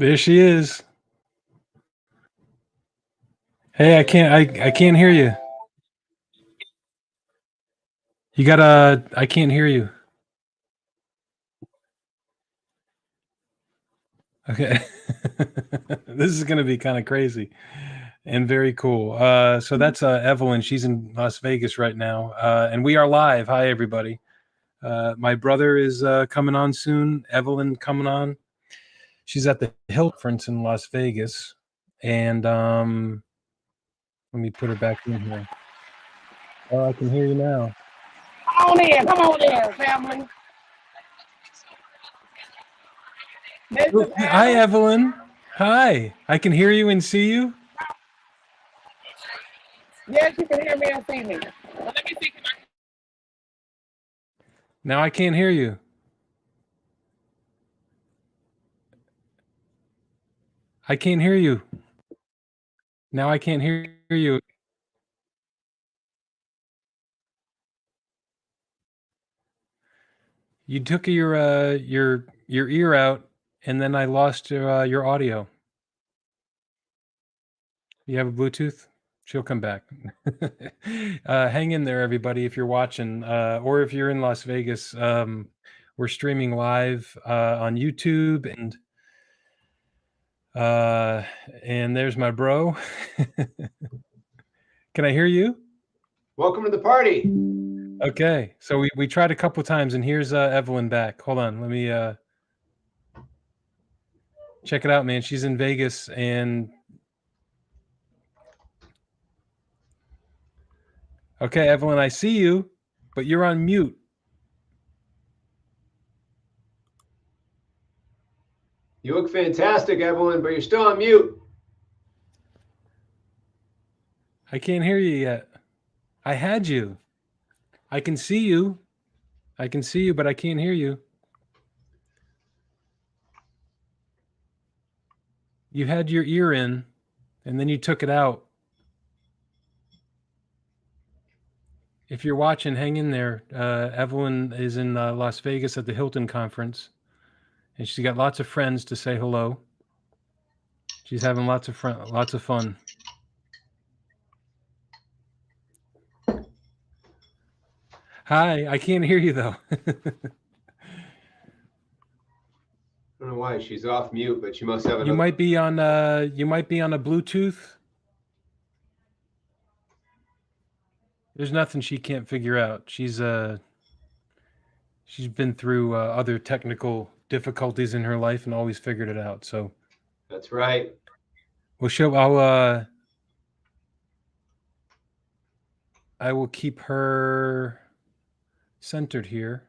There she is. Hey, I can't hear you. You gotta I can't hear you. Okay. This is gonna be kind of crazy and very cool. So that's Evelyn. She's in Las Vegas right now. And we are live. Hi everybody. My brother is coming on soon. Evelyn coming on. She's at the Hilton Conference in Las Vegas. And let me put her back in here. Oh, I can hear you now. Come on in, family. This is Hi, Evan. Evelyn. Hi. I can hear you and see you. Yes, you can hear me and see me. Well, let me see. Now I can't hear you. I can't hear you. Now I can't hear you. You took your ear out, and then I lost your audio. You have a Bluetooth? She'll come back. Hang in there, everybody, if you're watching, or if you're in Las Vegas. We're streaming live on YouTube, and there's my bro. Can I hear you? Welcome to the party. Okay, so we tried a couple times, and here's Evelyn back. Hold on, let me check it out, man. She's in Vegas, and okay, Evelyn, I see you, but you're on mute. You look fantastic, Evelyn, but you're still on mute. I can't hear you yet. I had you. I can see you. I can see you, but I can't hear you. You had your ear in, and then you took it out. If you're watching, hang in there. Evelyn is in Las Vegas at the Hilton Conference, and she's got lots of friends to say hello. She's having lots of fun. Hi, I can't hear you though. I don't know why she's off mute, but she must have You might be on a Bluetooth. There's nothing she can't figure out. She's been through other technical difficulties in her life and always figured it out. So That's right. I will keep her centered here.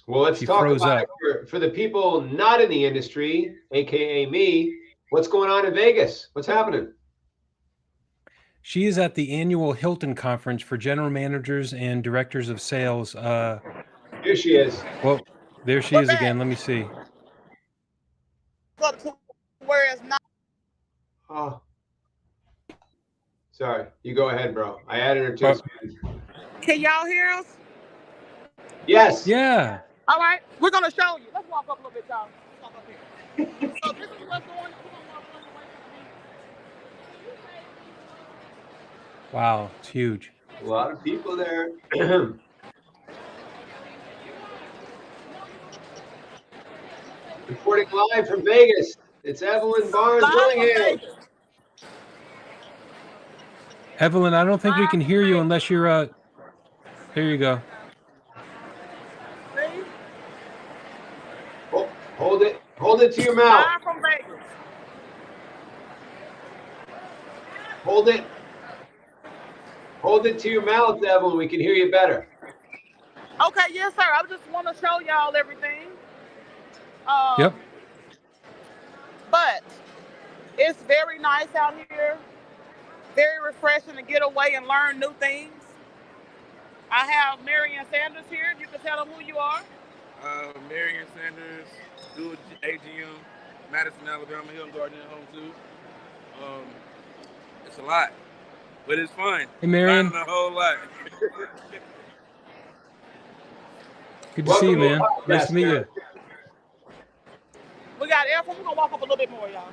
Well, let's talk about it for the people not in the industry, aka me. What's going on in Vegas? What's happening? She is at the annual Hilton Conference for general managers and directors of sales. Here she is. Well, there she is again. Let me see. Where it's not. Oh, sorry. You go ahead, bro. I added her to. Can y'all hear us? Yes. Yeah. All right, we're gonna show you. Let's walk up a little bit, y'all. Let's walk up here. So this is what's going on. Wow, it's huge. A lot of people there. Reporting live from Vegas. It's Evelyn Barnes Willingham. Evelyn, I don't think we can hear you unless you're here you go. Hold it to your mouth. From Vegas. Hold it to your mouth, Evelyn. We can hear you better. Okay, yes, sir. I just want to show y'all everything. Yep. But it's very nice out here. Very refreshing to get away and learn new things. I have Marion Sanders here. You can tell them who you are. Marion Sanders, dual AGM, Madison, Alabama, Hilton Garden home too. It's a lot, but it's fun. Hey, Marion. Learning a whole lot. Good to see you, man. Nice to meet you. got Ephraim. We're gonna walk up a little bit more, y'all.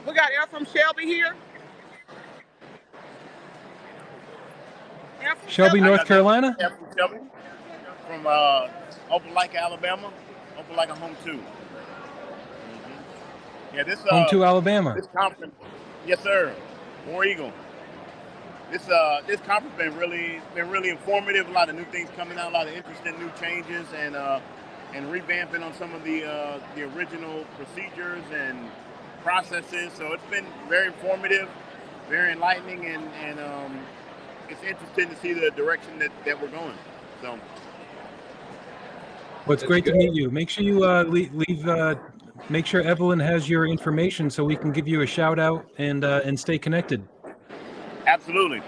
We got Ephraim Shelby here. Ephraim Shelby, North Carolina. Ephraim Shelby from Opelika, Alabama. Opelika home 2. Yeah, this Home to Alabama. This conference, yes sir, War Eagle. This conference been really informative. A lot of new things coming out, a lot of interesting new changes, and revamping on some of the original procedures and processes. So it's been very informative, very enlightening, and it's interesting to see the direction that we're going. So. Well, it's great to meet you. Make sure you leave. Make sure Evelyn has your information so we can give you a shout out and stay connected. Absolutely.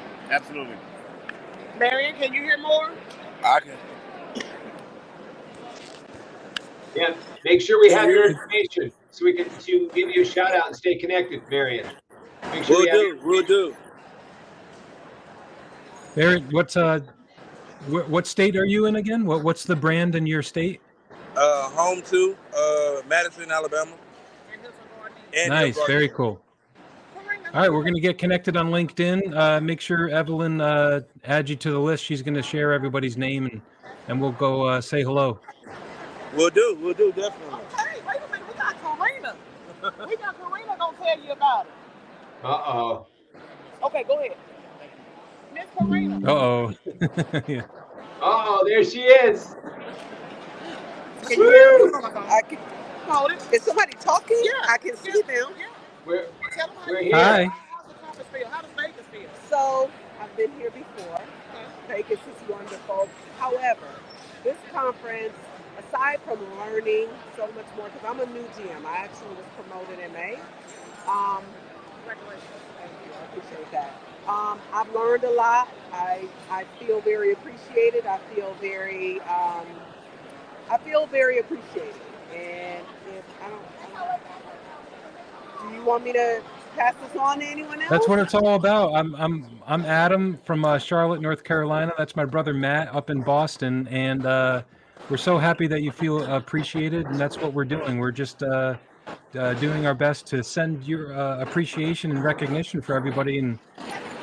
Marion, can you hear more? I can. Yeah, make sure we have your information so we can give you a shout out and stay connected, Marion. Make sure We'll do. Barrett, what state are you in again? What's the brand in your state? Home 2, Madison, Alabama. And nice, very cool. All right, we're going to get connected on LinkedIn. Make sure Evelyn adds you to the list. She's going to share everybody's name, and we'll go say hello. We'll do, definitely. Okay, wait a minute. We got Karina. Karina gonna tell you about it. Uh-oh. Okay, go ahead. Miss Karina. Uh-oh. Yeah. Uh-oh, there she is. Can you hear me? I can hold it. Is somebody talking? Yeah. I can see them. Yeah. We're We're here. Hi. How's the conference feel? How does Vegas feel? So I've been here before. Vegas is wonderful. However, this conference, aside from learning so much more, because I'm a new GM, I actually was promoted in May. Congratulations. Thank you. I appreciate that. I've learned a lot. I feel very appreciated. I feel very appreciated. And if do you want me to pass this on to anyone else? That's what it's all about. I'm Adam from Charlotte, North Carolina. That's my brother Matt up in Boston, and we're so happy that you feel appreciated, and that's what we're doing. We're just doing our best to send your appreciation and recognition for everybody, and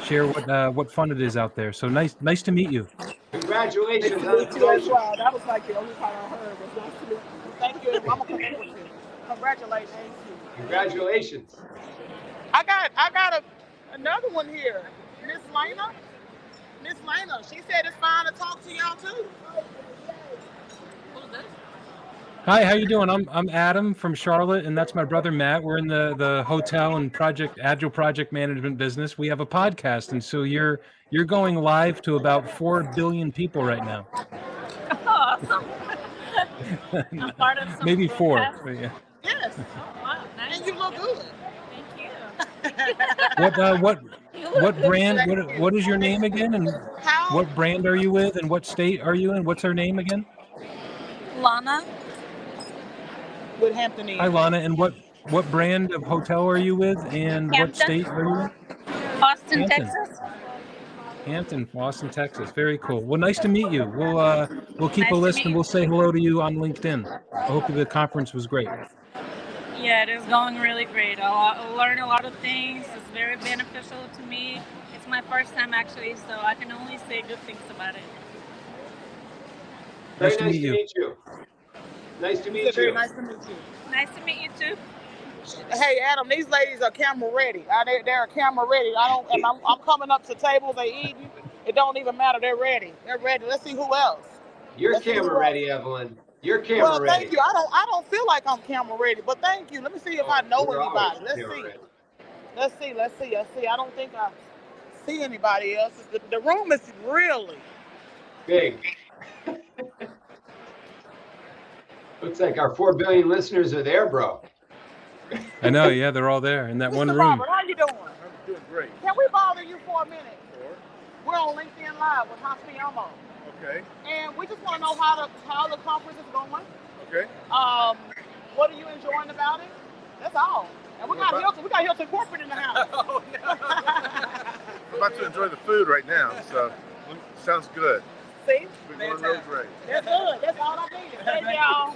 share what fun it is out there. So nice to meet you. Congratulations. Nice to meet you as well. That was like the only part I heard was nice to meet you. Thank you. I'm gonna connect with you. Congratulations. Congratulations. I got another one here. Miss Lena. She said it's fine to talk to y'all too. Who's this? Hi, how you doing? I'm Adam from Charlotte, and that's my brother Matt. We're in the hotel and agile project management business. We have a podcast, and so you're going live to about 4 billion people right now. Awesome. I'm part of some Maybe 4. podcast. But yeah. Yes. Oh, wow, nice. And you look good. Thank you. What brand? What is your name again? And How? what brand are you with? And what state are you in? What's her name again? Lana. With Hampton Inn. Hi, Lana. And what brand of hotel are you with? And what Hampton. state are you in? Austin, Hampton. Texas. Hampton, Austin, Texas. Very cool. Well, nice to meet you. We'll keep Nice a to list meet and you. we'll say hello to you on LinkedIn. I hope the conference was great. Yeah, it is going really great. I learned a lot of things. It's very beneficial to me. It's my first time actually, so I can only say good things about it. Very Nice to meet you. Nice to meet Very you. nice to meet you. Nice to meet you too. Hey Adam, these ladies are camera ready. They're camera ready. I'm coming up to tables, they eating. It don't even matter. They're ready. They're ready. Let's see who else. You're Let's see camera who ready, Evelyn. You're camera Well, ready. thank you. I don't feel like I'm camera ready, but thank you. Let me see if I know We're always anybody. camera Let's ready. see. I don't think I see anybody else. The room is really Big. Looks like our 4 billion listeners are there, bro. I know. Yeah, they're all there in that Mr. one room. Robert, how you doing? I'm doing great. Can we bother you for a minute? Sure. We're on LinkedIn Live with Hospiomo. Okay. And we just want to know how the conference is going. Okay. What are you enjoying about it? That's all. And we got Hilton Corporate in the house. Oh, no. I'm about to enjoy the food right now, so sounds good. See? We're going real great. That's good. That's all I needed. Thank y'all.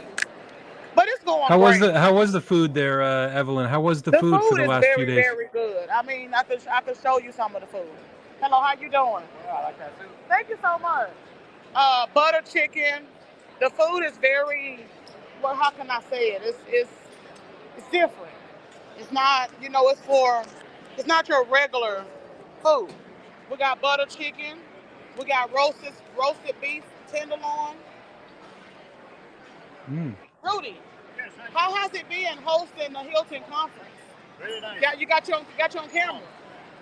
But it's going How great. was the food there, Evelyn? How was the The food for food the is last few very, days? very good. I mean, I could show you some of the food. Hello, how you doing? Yeah, I like that too. Thank you so much. Butter chicken. The food is very, well, how can I say it? It's different. It's not, it's not your regular food. We got butter chicken. We got roasted beef tenderloin. Mm. Rudy, how has it been hosting the Hilton conference? Very nice. You got you on camera.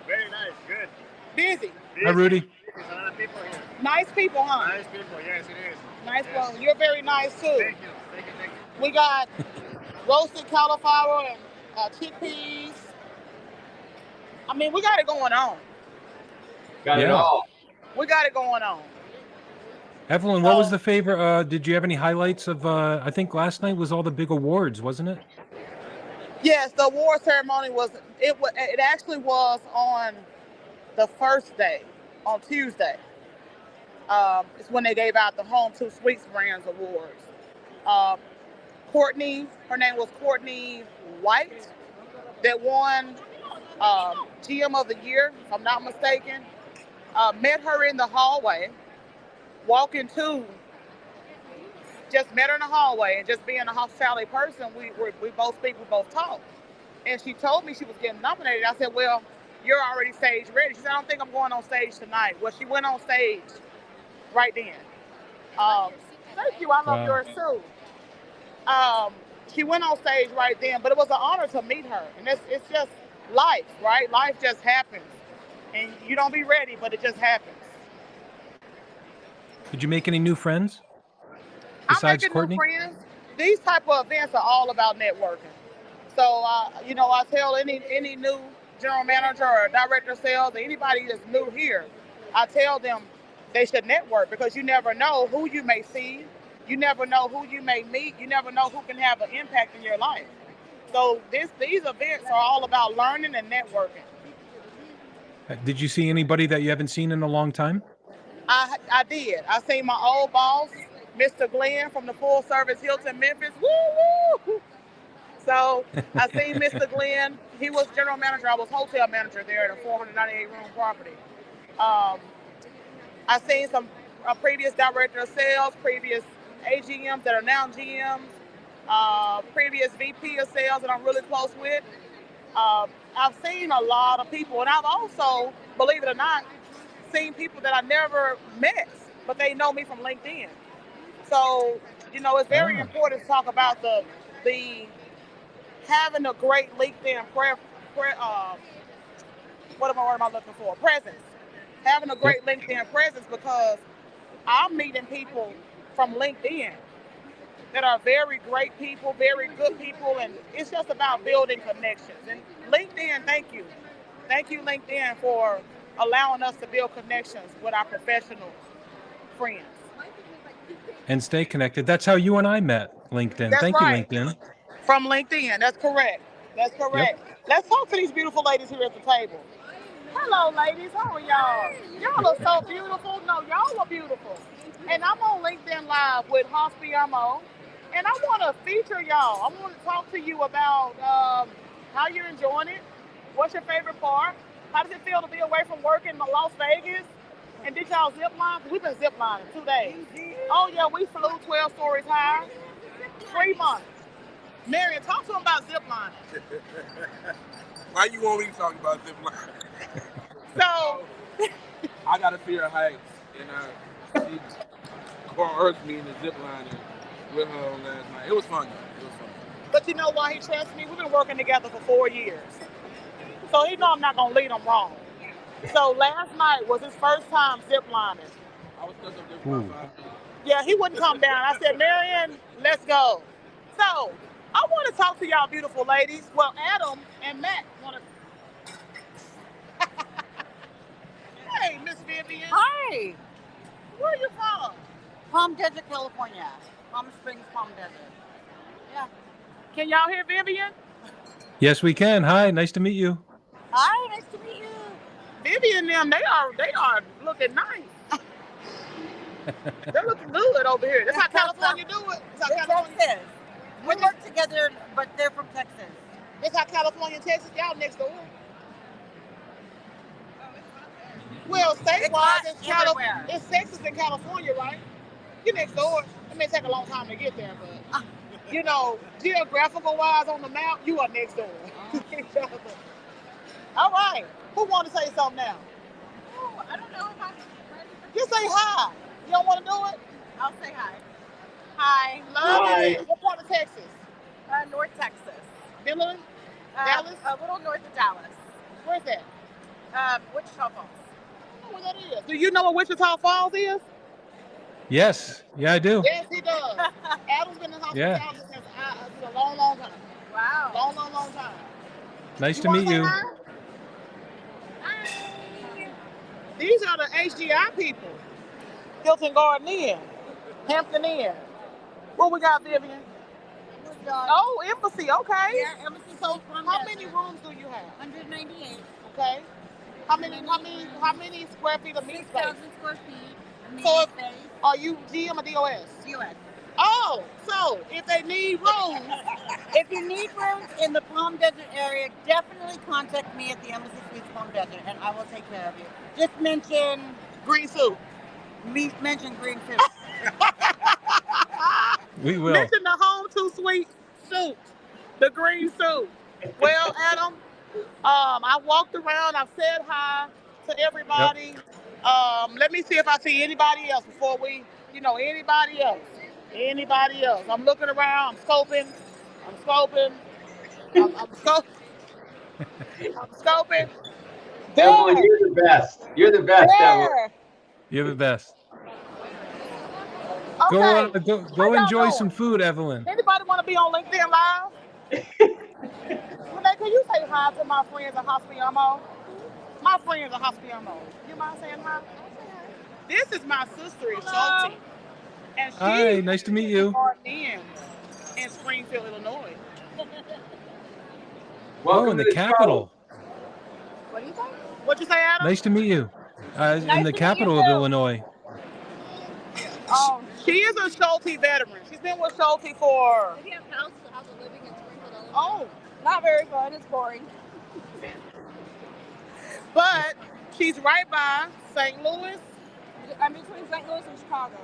Very nice. Good. Busy. Hi, Rudy. There's a lot of people here. Nice people, huh? Nice people. Yes, it is. Nice Yes. one. You're very nice too. Thank you. Thank you. Thank you. We got roasted cauliflower and chickpeas. I mean, we got it going on. Got it Yeah. all. We got it going on. Evelyn, what was the favorite? Did you have any highlights of? I think last night was all the big awards, wasn't it? Yes, the award ceremony it actually was on the first day, on Tuesday. It's when they gave out the Home 2 Sweets Brands Awards. Courtney, her name was Courtney White, that won GM of the Year, if I'm not mistaken. Met her in the hallway, just met her in the hallway, and just being a hospitality person, we both speak, we both talk. And she told me she was getting nominated. I said, well, you're already stage ready. She said, I don't think I'm going on stage tonight. Well, she went on stage right then. Thank you, I love yours too. She went on stage right then, but it was an honor to meet her. And it's just life, right? Life just happens. And you don't be ready, but it just happens. Did you make any new friends I'm besides making Courtney? new friends. These type of events are all about networking. So, I tell any new general manager or director of sales or anybody that's new here, I tell them they should network, because you never know who you may see. You never know who you may meet. You never know who can have an impact in your life. So these events are all about learning and networking. Did you see anybody that you haven't seen in a long time? I did. I seen my old boss, Mr. Glenn from the Full Service Hilton Memphis. Woo woo! So I seen Mr. Glenn. He was general manager. I was hotel manager there at a 498 room property. I seen some previous director of sales, previous AGMs that are now GMs, previous VP of sales that I'm really close with. I've seen a lot of people, and I've also, believe it or not, seen people that I never met, but they know me from LinkedIn. So, it's very important to talk about the having a great LinkedIn what am I looking for? Presence. Having a great LinkedIn presence, because I'm meeting people from LinkedIn that are very great people, very good people, and it's just about building connections. And LinkedIn, thank you. Thank you, LinkedIn, for allowing us to build connections with our professional friends. And stay connected. That's how you and I met, LinkedIn. That's Thank right. you, LinkedIn. From LinkedIn, that's correct. That's correct. Yep. Let's talk to these beautiful ladies here at the table. Hello, ladies. How are y'all? Y'all look so beautiful. No, y'all are beautiful. And I'm on LinkedIn Live with Hospiamo, and I want to feature y'all. I want to talk to you about how you're enjoying it. What's your favorite part? How does it feel to be away from work in Las Vegas? And did y'all zip line? We've been zip lining 2 days. Oh yeah, we flew 12 stories high. 3 months. Marion, talk to them about zip lining. Why you want me to talk about zip line? So, I got a fear of heights, and she coerced me into zip lining with her on last night. It was fun, though. It was fun. but you know why he trusts me? We've been working together for 4 years. So he know I'm not going to lead him wrong. So last night was his first time zip lining. I was stuck up there for 5 minutes. Yeah, he wouldn't come down. I said, Marion, let's go. So I want to talk to y'all beautiful ladies. Well, Adam and Matt want to. Hey, Miss Vivian. Hi, Where are you from? Palm Desert, California. Palm Springs, Palm Desert. Yeah. Can y'all hear Vivian? Yes, we can. Hi, nice to meet you. Hi, nice to meet you. Vivian and them, they are looking nice. They're looking good over here. That's how California do it. That's how Yes, California. yes. We work together, but they're from Texas. It's how California and Texas, y'all next door. Well, state-wise, it's Texas and California, right? You're next door. It may take a long time to get there, but you know, geographical-wise on the map, you are next door. All right. Who want to say something now? Oh, I don't know if I'm ready. Just say hi. You don't want to do it? I'll say hi. Hi. Love Hi. it. What part of Texas? North Texas. Midland? Dallas? A little north of Dallas. Where's that? Wichita Falls. I don't know where that is. Do you know what Wichita Falls is? Yes. Yeah, I do. Yes, he does. Adam's been in hospitality since a long, long time. Wow. Long time. Nice to wanna meet say you. hi? These are the HGI people. Hilton Garden Inn. Hampton Inn. What we got, Vivian? Oh, Embassy, okay. Yeah, Embassy. So how many rooms do you have? 198. Okay. How many square feet of meat space? 6,000 square feet. So are you GM or DOS? US. Oh, so if they need rooms, If you need rooms in the Palm Desert area, definitely contact me at the Embassy Suites Palm Desert, and I will take care of you. Just mention green soup. mention green soup. We will. Mention the home too sweet soup, the green soup. Well, Adam, I walked around. I've said hi to everybody. Let me see if I see anybody else before we, anybody else. Anybody else? I'm looking around. I'm scoping. I'm scoping. Evelyn, you're the best. You're the best, Evelyn. There. You're the best. Okay. Go enjoy some food, Evelyn. Anybody want to be on LinkedIn Live? Renee, can you say hi to my friends at Hospiamo? My friends at Hospiamo. You mind saying hi? This is my sister, Schulte. And she Hi, nice to meet you. In Springfield, Illinois. Oh, in the capital. What do you think? What'd you say, Adam? Nice to meet you. In the capital of Illinois. She is a Schulte veteran. She's been with Schulte for... Do you have house of living in Springfield, Illinois? Oh, Not very fun. It's boring. but she's right by St. Louis. I'm between St. Louis and Chicago.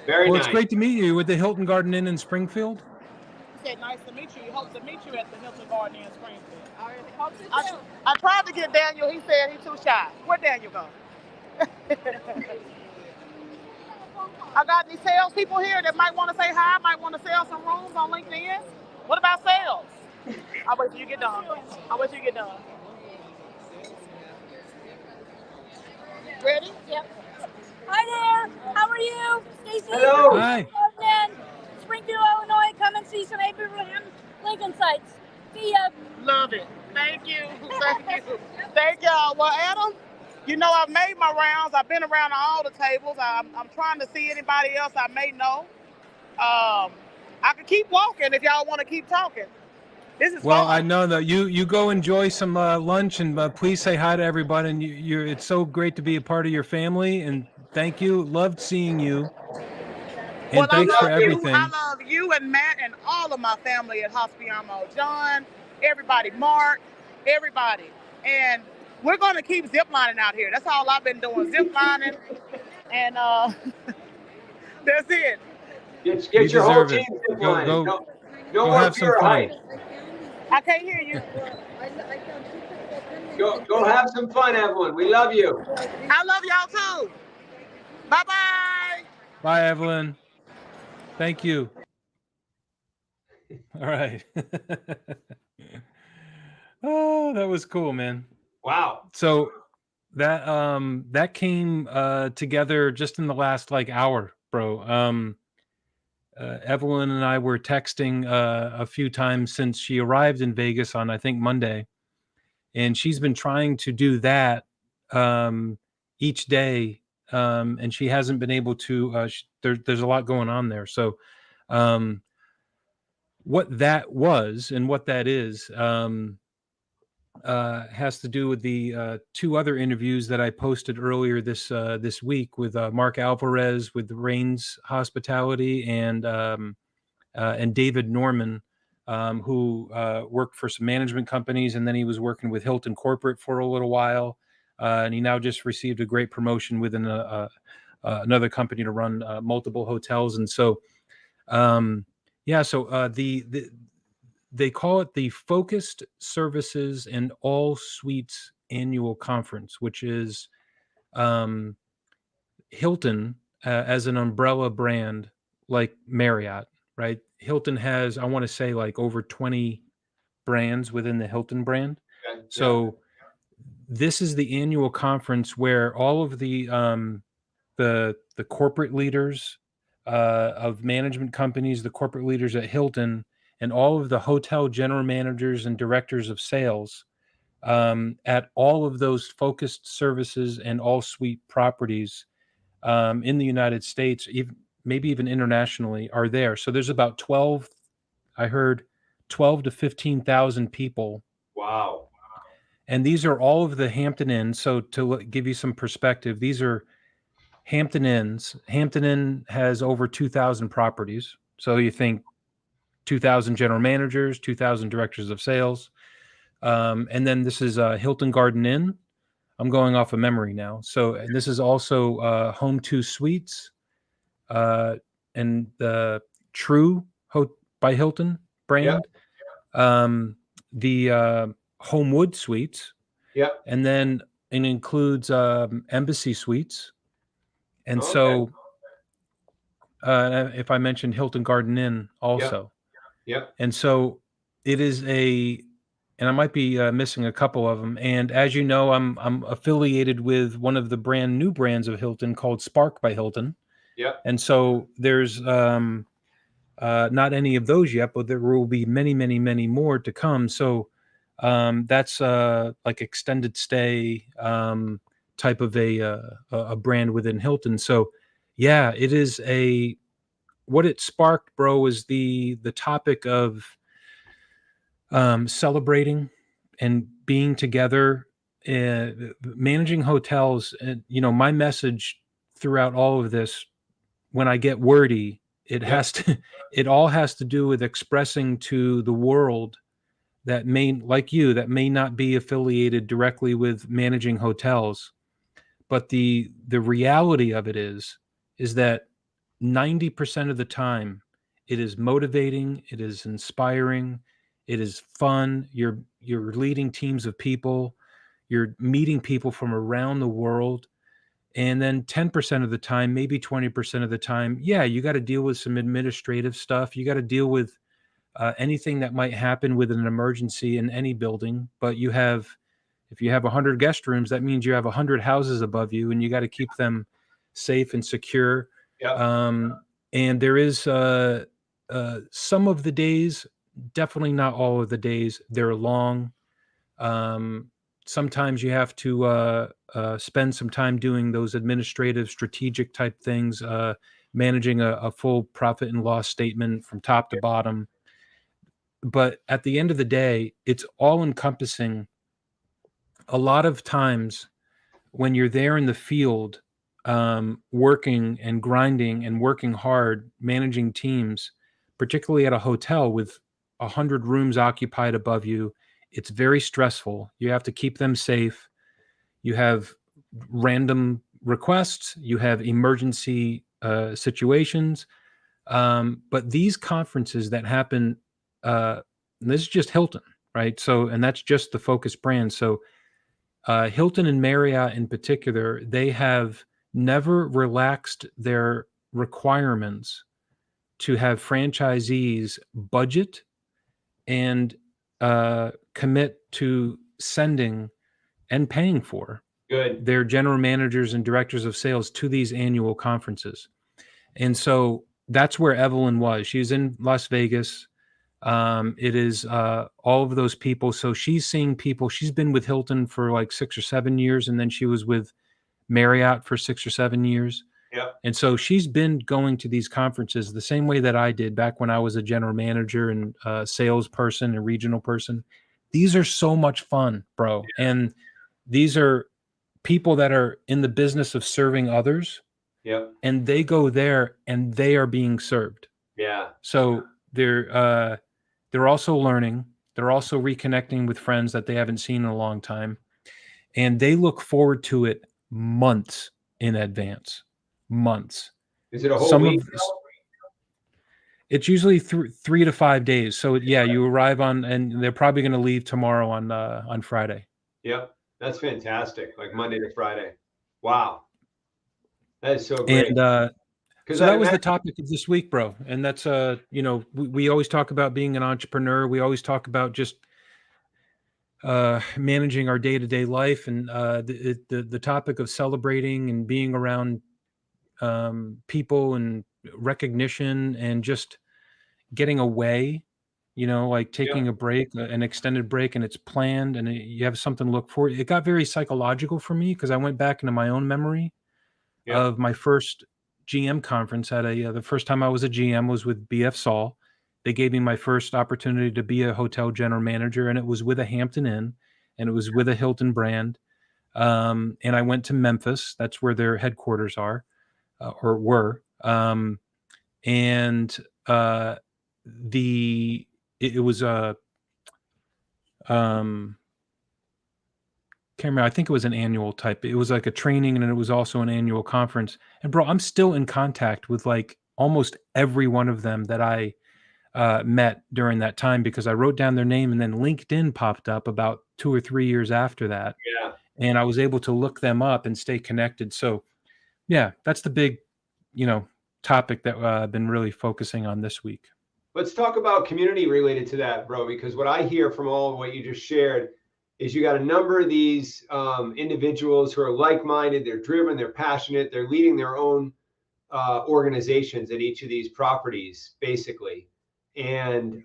Very Well, nice. it's great to meet you with the Hilton Garden Inn in Springfield. He said, nice to meet you. He hopes to meet you at the Hilton Garden Inn Springfield. I really hope so too. I tried to get Daniel. He said he's too shy. Where'd Daniel go? I got these sales people here that might want to say hi, might want to sell some rooms on LinkedIn. What about sales? I'll wait till you get done. Ready? Yep. Hi there. How are you? Stacy. Hello. Hi. Springfield, Illinois. Come and see some Abraham Lincoln sites. See ya. Love it. Thank you. Thank y'all. Well, Adam, I've made my rounds. I've been around all the tables. I'm trying to see anybody else I may know. I can keep walking if y'all want to keep talking. This is Well, fun. I know that you go enjoy some lunch, and please say hi to everybody. And it's so great to be a part of your family. And thank you. Loved seeing you. And Well, thanks for everything. I love you and Matt and all of my family at Hospiamo. John, everybody, Mark, everybody. And we're going to keep ziplining out here. That's all I've been doing, ziplining. And that's it. Get your whole deserve team it. ziplining. Go No more have some fear of fun. heights. I can't hear you. Go have some fun, Evelyn. We love you. I love y'all too. Bye-bye. Bye, Evelyn. Thank you. All right. Oh, that was cool, man. Wow. So that came together just in the last hour, bro. Evelyn and I were texting a few times since she arrived in Vegas on, I think, Monday, and she's been trying to do that each day, and she hasn't been able to. There's a lot going on there. So what that was and what that is, has to do with the two other interviews that I posted earlier this week with Mark Alvarez with Rains Hospitality and David Norman, who worked for some management companies, and then he was working with Hilton Corporate for a little while, and he now just received a great promotion within another company to run multiple hotels. And so, they call it the Focused Services and All Suites Annual Conference, which is Hilton as an umbrella brand like Marriott, right? Hilton has, I want to say, like over 20 brands within the Hilton brand. Okay. So this is the annual conference where all of the corporate leaders of management companies, the corporate leaders at Hilton, and all of the hotel general managers and directors of sales at all of those focused services and all suite properties in the United States, maybe even internationally, are there. So there's about 12, I heard 12 to 15,000 people. Wow. And these are all of the Hampton Inns. So to give you some perspective, these are Hampton Inns. Hampton Inn has over 2,000 properties. So you think 2,000 general managers, 2,000 directors of sales. And then this is Hilton Garden Inn. I'm going off of memory now. So, and this is also Home2 Suites and the True by Hilton brand. Yep. The Homewood Suites. Yep. And then it includes Embassy Suites. And so, if I mentioned Hilton Garden Inn also. Yep. And so it is and I might be missing a couple of them. And as you know, I'm affiliated with one of the brand new brands of Hilton called Spark by Hilton. Yeah. And so there's not any of those yet, but there will be many, many, many more to come. So that's like extended stay type of a brand within Hilton. So yeah, it is what it sparked, bro, is the topic of celebrating and being together, managing hotels. And, my message throughout all of this, when I get wordy, it all has to do with expressing to the world that that may not be affiliated directly with managing hotels. But the reality of it is that 90% of the time it is motivating, it is inspiring, it is fun. You're leading teams of people, you're meeting people from around the world. And then 10% of the time, maybe 20% of the time, you got to deal with some administrative stuff. You got to deal with anything that might happen with an emergency in any building. But if you have 100 guest rooms, that means you have 100 houses above you, and you got to keep them safe and secure. Yeah. And there is some of the days, definitely not all of the days, they're long. Sometimes you have to spend some time doing those administrative, strategic type things, managing a full profit and loss statement from top to bottom. But at the end of the day, it's all encompassing. A lot of times when you're there in the field, working and grinding and working hard, managing teams, particularly at a hotel with 100 rooms occupied above you, it's very stressful. You have to keep them safe. You have random requests. You have emergency situations. But these conferences that happen, this is just Hilton, right? So, and that's just the Focus brand. So Hilton and Marriott in particular, they have never relaxed their requirements to have franchisees budget and commit to sending and paying for their general managers and directors of sales to these annual conferences. And so that's where Evelyn was. She was in Las Vegas. It is all of those people. So she's seeing people. She's been with Hilton for like 6 or 7 years, and then she was with Marriott for 6 or 7 years. Yeah. And so she's been going to these conferences the same way that I did back when I was a general manager and salesperson and regional person. these are so much fun, bro. And these are people that are in the business of serving others. Yep. And they go there and they are being served. Yeah. So they're also learning. They're also reconnecting with friends that they haven't seen in a long time. And they look forward to it months in advance. Months. Is it a whole week? It's usually 3 to 5 days. So yeah, you arrive on, and they're probably going to leave tomorrow on Friday. Yep. That's fantastic. Like Monday to Friday. Wow. That is so great. And so that was the topic of this week, bro. And that's we always talk about being an entrepreneur. We always talk about just managing our day-to-day life, and the topic of celebrating and being around people and recognition and just getting away, like taking a break, an extended break, and it's planned and you have something to look forward. It got very psychological for me because I went back into my own memory of my first GM conference. The first time I was a GM was with BF Saul. They gave me my first opportunity to be a hotel general manager, and it was with a Hampton Inn, and it was with a Hilton brand. And I went to Memphis. That's where their headquarters are, or were. It was a can't remember. I think it was an annual type. It was like a training, and it was also an annual conference. And bro, I'm still in contact with like almost every one of them that I met during that time, because I wrote down their name, and then LinkedIn popped up about 2 or 3 years after that. Yeah. And I was able to look them up and stay connected. So yeah, that's the big, topic that I've been really focusing on this week. Let's talk about community related to that, bro, because what I hear from all of what you just shared is you got a number of these individuals who are like-minded, they're driven, they're passionate, they're leading their own organizations at each of these properties, basically. And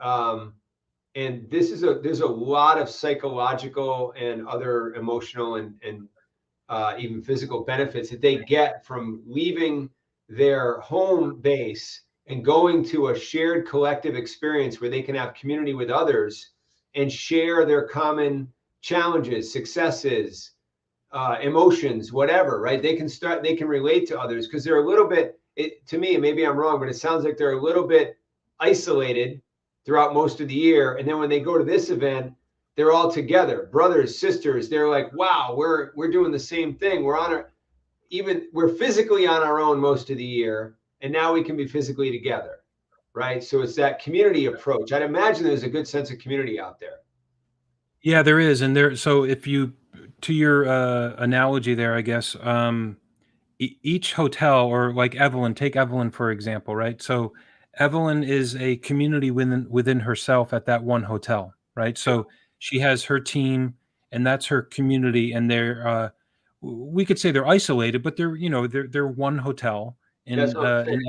there's a lot of psychological and other emotional and even physical benefits that they get from leaving their home base and going to a shared collective experience where they can have community with others and share their common challenges, successes, emotions, whatever, right? They can relate to others because they're a little bit, to me, maybe I'm wrong, but it sounds like they're a little bit isolated throughout most of the year. And then when they go to this event, they're all together, brothers, sisters. They're like, wow, we're doing the same thing. We're physically on our own most of the year, and now we can be physically together, right? So it's that community approach. I'd imagine there's a good sense of community out there. Yeah, there is. And so if you, to your analogy there, I guess, each hotel, or like Evelyn, take Evelyn, for example, right? So Evelyn is a community within herself at that one hotel, right? So she has her team, and that's her community, and they're, we could say they're isolated, but they're one hotel in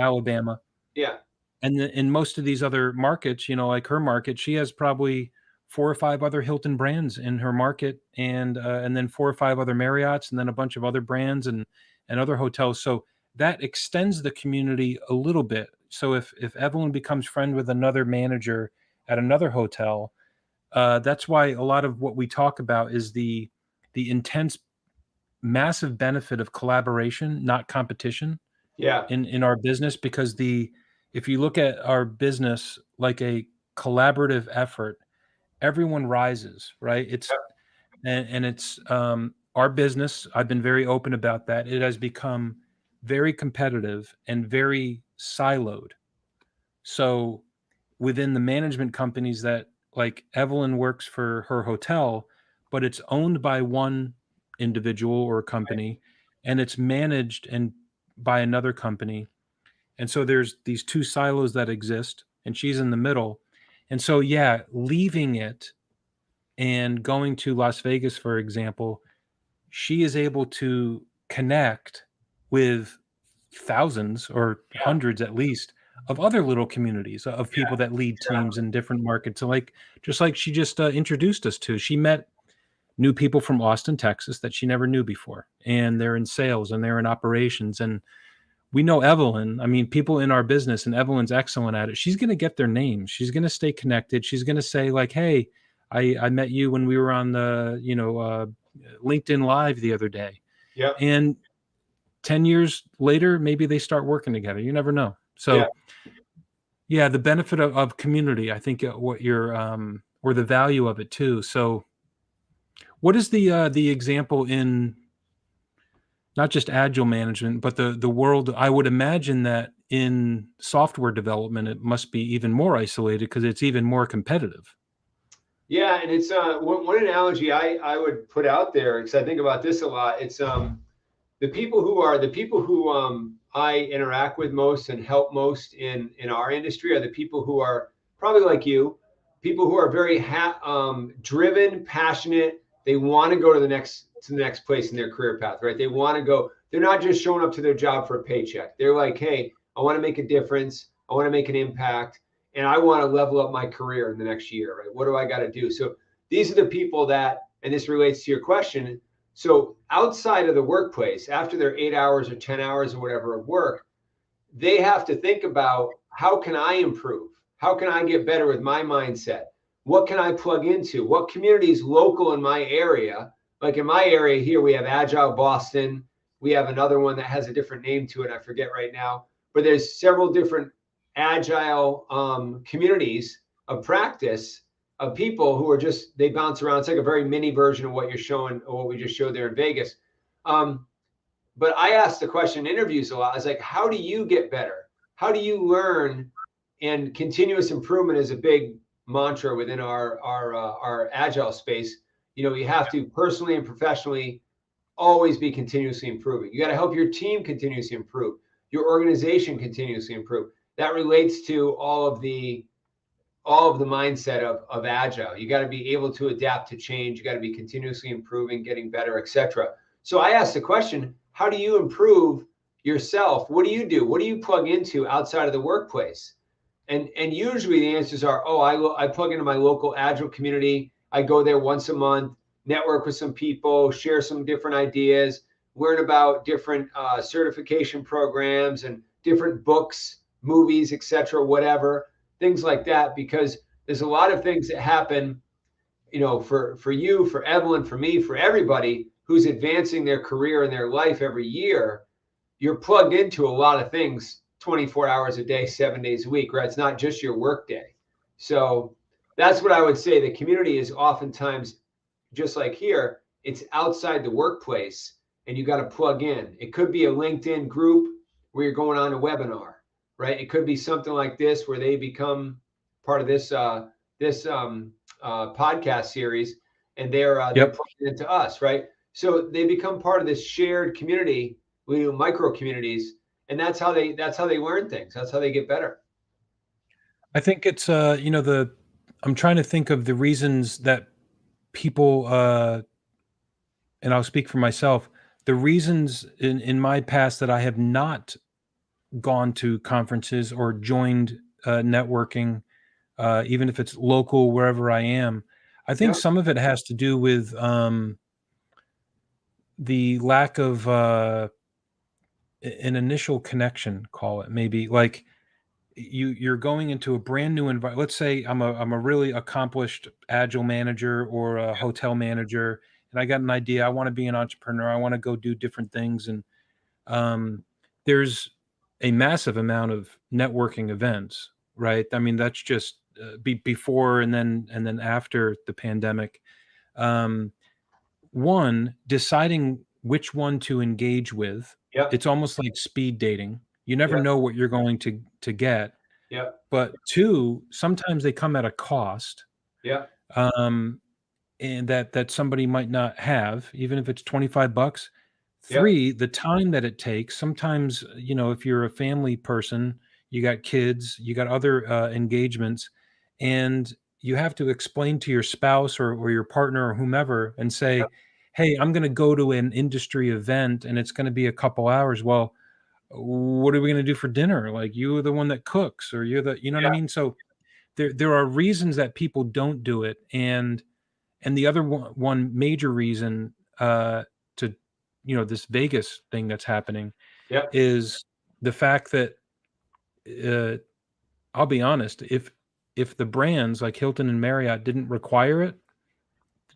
Alabama. Yeah. And in most of these other markets, like her market, she has probably 4 or 5 other Hilton brands in her market, and then 4 or 5 other Marriotts, and then a bunch of other brands and other hotels. So that extends the community a little bit. So if Evelyn becomes friend with another manager at another hotel, that's why a lot of what we talk about is the intense, massive benefit of collaboration, not competition. Yeah. In our business, because if you look at our business like a collaborative effort, everyone rises, right? It's our business. I've been very open about that. It has become very competitive and very siloed. So within the management companies that, like, Evelyn works for her hotel, but it's owned by one individual or company, and it's managed and by another company. And so there's these 2 silos that exist, and she's in the middle. And so, yeah, leaving it and going to Las Vegas, for example, she is able to connect with thousands or hundreds at least of other little communities of people that lead teams in different markets. So just like she just introduced us to, she met new people from Austin, Texas that she never knew before. And they're in sales and they're in operations. And we know Evelyn. I mean, people in our business, and Evelyn's excellent at it. She's going to get their names. She's going to stay connected. She's going to say like, hey, I met you when we were on the, LinkedIn Live the other day, Yeah. and 10 years later, maybe they start working together. You never know. Yeah. So yeah, the benefit of community, I think what you're, or the value of it too. So what is the example in not just agile management, but the world? I would imagine that in software development, it must be even more isolated because it's even more competitive. Yeah, and it's one analogy I would put out there, because I think about this a lot. It's the people who I interact with most and help most in our industry are the people who are probably like you, people who are very driven, passionate. They want to go to the next place in their career path, right? They want to go. They're not just showing up to their job for a paycheck. They're like, hey, I want to make a difference. I want to make an impact, and I want to level up my career in the next year, right? What do I got to do? So these are the people that, and this relates to your question. So outside of the workplace, after their 8 hours or 10 hours or whatever of work, they have to think about, how can I improve? How can I get better with my mindset? What can I plug into? What communities local in my area? Like in my area here, we have Agile Boston. We have another one that has a different name to it. I forget right now, but there's several different Agile communities of practice, of people who are just, they bounce around. It's like a very mini version of what you're showing, or what we just showed there in Vegas. But I ask the question in interviews a lot. I was like, how do you get better? How do you learn? And continuous improvement is a big mantra within our agile space. You have to personally and professionally always be continuously improving. You got to help your team continuously improve, your organization continuously improve. That relates to all of the mindset of agile. You got to be able to adapt to change. You got to be continuously improving, getting better, etc. So I asked the question, how do you improve yourself? What do you do? What do you plug into outside of the workplace? And usually the answers are, I plug into my local agile community. I go there once a month, network with some people, share some different ideas, learn about different certification programs and different books, movies, etc., whatever, things like that. Because there's a lot of things that happen, for you, for Evelyn, for me, for everybody who's advancing their career and their life every year. You're plugged into a lot of things 24 hours a day, 7 days a week, right? It's not just your work day. So that's what I would say. The community is oftentimes, just like here, it's outside the workplace, and you got to plug in. It could be a LinkedIn group where you're going on a webinar, right? It could be something like this where they become part of this podcast series, and they're plugged into us, right? So they become part of this shared community, micro communities, and that's how they learn things. That's how they get better. I think it's I'm trying to think of the reasons that people, and I'll speak for myself, the reasons in my past that I have not gone to conferences or joined networking, even if it's local, wherever I am. I think some of it has to do with the lack of an initial connection, call it, maybe. Like you're going into a brand new environment. Let's say I'm a really accomplished agile manager or a hotel manager, and I got an idea. I want to be an entrepreneur. I want to go do different things. And there's a massive amount of networking events, right? I mean, that's just before and then after the pandemic. One, deciding which one to engage with. It's almost like speed dating. You never know what you're going to get. But two, sometimes they come at a cost. And that somebody might not have, even if it's $25. Three, the time that it takes. Sometimes, if you're a family person, you got kids, you got other engagements, and you have to explain to your spouse or your partner or whomever and say, hey, I'm going to go to an industry event and it's going to be a couple hours. Well, what are we going to do for dinner? Like, you're the one that cooks, or you're the, what I mean? So there are reasons that people don't do it. And the other one major reason to, this Vegas thing that's happening is the fact that, I'll be honest, if if the brands like Hilton and Marriott didn't require it,